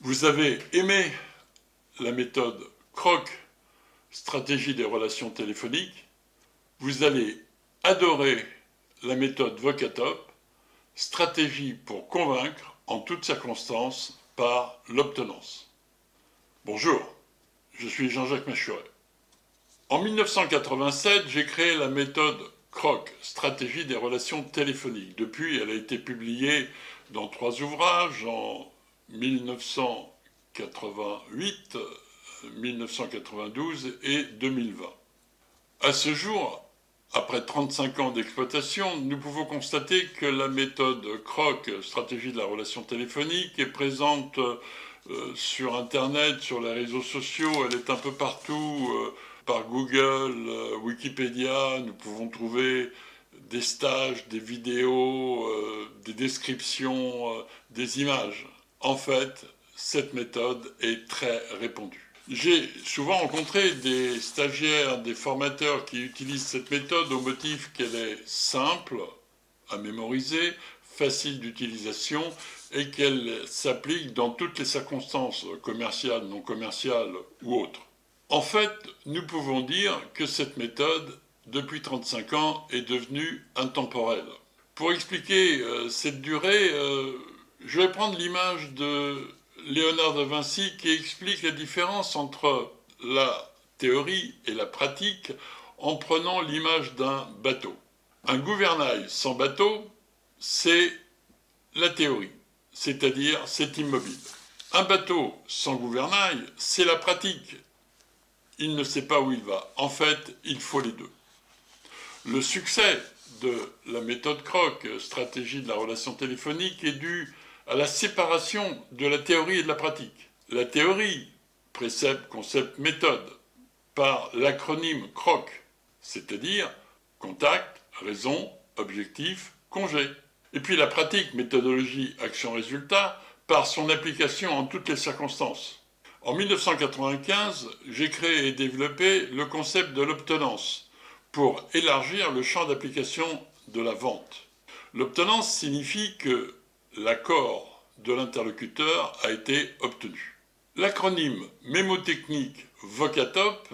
Vous avez aimé la méthode CROC, stratégie des relations téléphoniques. Vous allez adorer la méthode Vocatop, stratégie pour convaincre en toutes circonstances par l'obtenance. Bonjour, je suis Jean-Jacques Machuret. En 1987, j'ai créé la méthode CROC, stratégie des relations téléphoniques. Depuis, elle a été publiée dans 3 ouvrages en 1988, 1992 et 2020. À ce jour, après 35 ans d'exploitation, nous pouvons constater que la méthode CROC, stratégie de la relation téléphonique, est présente sur Internet, sur les réseaux sociaux, elle est un peu partout, par Google, Wikipédia, nous pouvons trouver des stages, des vidéos, des descriptions, des images. En fait, cette méthode est très répandue. J'ai souvent rencontré des stagiaires, des formateurs qui utilisent cette méthode au motif qu'elle est simple à mémoriser, facile d'utilisation et qu'elle s'applique dans toutes les circonstances commerciales, non commerciales ou autres. En fait, nous pouvons dire que cette méthode, depuis 35 ans, est devenue intemporelle. Pour expliquer cette durée, je vais prendre l'image de Léonard de Vinci qui explique la différence entre la théorie et la pratique en prenant l'image d'un bateau. Un gouvernail sans bateau, c'est la théorie, c'est-à-dire c'est immobile. Un bateau sans gouvernail, c'est la pratique. Il ne sait pas où il va. En fait, il faut les deux. Le succès de la méthode CROC, stratégie de la relation téléphonique, est dû à la séparation de la théorie et de la pratique. La théorie, précepte, concept, méthode, par l'acronyme CROC, c'est-à-dire contact, raison, objectif, congé. Et puis la pratique, méthodologie, action, résultat, par son application en toutes les circonstances. En 1995, j'ai créé et développé le concept de l'obtenance pour élargir le champ d'application de la vente. L'obtenance signifie que l'accord de l'interlocuteur a été obtenu. L'acronyme mémotechnique Vocatop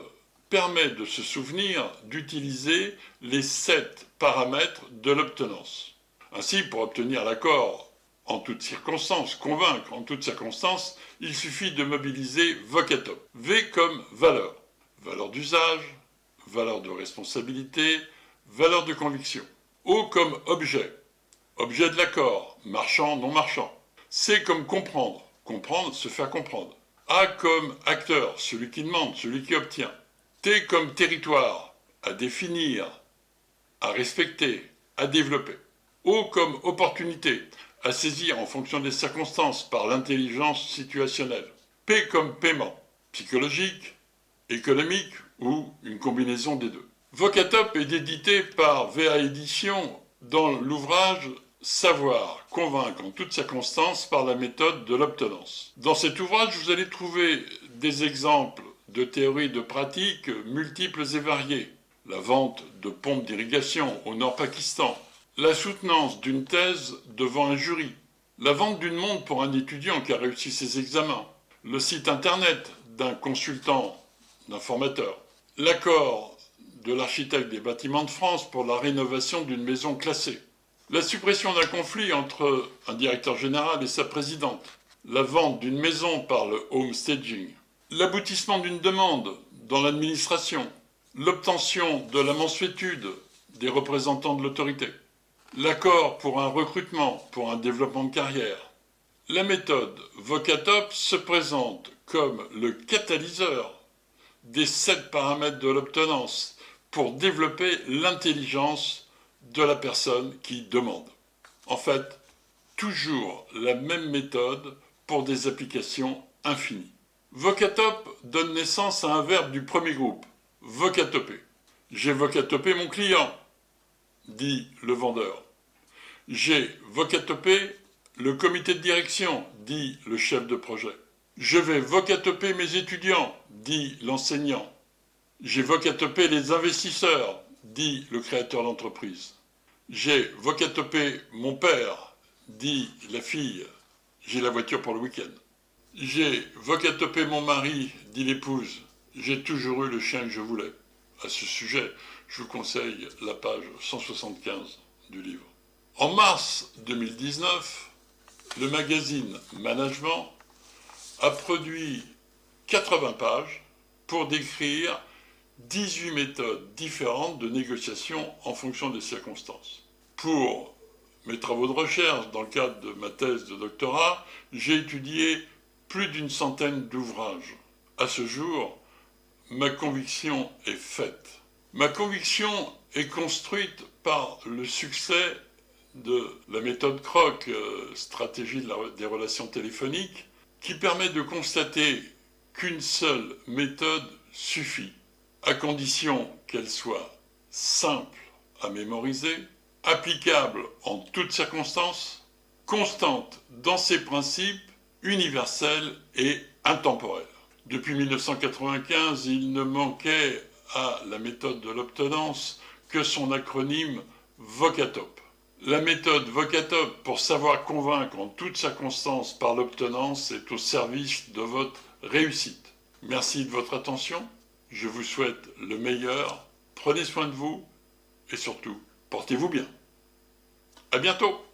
permet de se souvenir d'utiliser les 7 paramètres de l'obtenance. Ainsi, pour obtenir l'accord en toutes circonstances, convaincre en toutes circonstances, il suffit de mobiliser Vocatop. V comme valeur, valeur d'usage, valeur de responsabilité, valeur de conviction. O comme objet, objet de l'accord, marchand, non marchand. C comme comprendre, comprendre, se faire comprendre. A comme acteur, celui qui demande, celui qui obtient. T comme territoire, à définir, à respecter, à développer. O comme opportunité, à saisir en fonction des circonstances par l'intelligence situationnelle. P comme paiement, psychologique, économique ou une combinaison des deux. Vocatop est édité par VA Édition dans l'ouvrage Savoir, convaincre en toutes circonstances par la méthode de l'obtenance. Dans cet ouvrage, vous allez trouver des exemples de théories de pratiques multiples et variées. La vente de pompes d'irrigation au Nord-Pakistan, la soutenance d'une thèse devant un jury, la vente d'une montre pour un étudiant qui a réussi ses examens, le site internet d'un consultant, d'un formateur, l'accord de l'architecte des bâtiments de France pour la rénovation d'une maison classée, la suppression d'un conflit entre un directeur général et sa présidente, la vente d'une maison par le home staging, l'aboutissement d'une demande dans l'administration, l'obtention de la mansuétude des représentants de l'autorité, l'accord pour un recrutement, pour un développement de carrière. La méthode Vocatop se présente comme le catalyseur des 7 paramètres de l'obtenance pour développer l'intelligence de la personne qui demande. En fait, toujours la même méthode pour des applications infinies. Vocatop donne naissance à un verbe du premier groupe, vocatoper. J'ai vocatopé mon client, dit le vendeur. J'ai vocatopé le comité de direction, dit le chef de projet. Je vais vocatoper mes étudiants, dit l'enseignant. J'ai vocatopé les investisseurs, dit le créateur d'entreprise. J'ai vocatopé mon père, dit la fille. J'ai la voiture pour le week-end. J'ai vocatopé mon mari, dit l'épouse. J'ai toujours eu le chien que je voulais. À ce sujet, je vous conseille la page 175 du livre. En mars 2019, le magazine Management a produit 80 pages pour décrire 18 méthodes différentes de négociation en fonction des circonstances. Pour mes travaux de recherche, dans le cadre de ma thèse de doctorat, j'ai étudié plus d'une centaine d'ouvrages. À ce jour, ma conviction est faite. Ma conviction est construite par le succès de la méthode Kroc, stratégie des relations téléphoniques, qui permet de constater qu'une seule méthode suffit, à condition qu'elle soit simple à mémoriser, applicable en toutes circonstances, constante dans ses principes, universelle et intemporelle. Depuis 1995, il ne manquait à la méthode de l'obtenance que son acronyme Vocatop. La méthode Vocatop, pour savoir convaincre en toutes circonstances par l'obtenance, est au service de votre réussite. Merci de votre attention, je vous souhaite le meilleur, prenez soin de vous et surtout, portez-vous bien. À bientôt!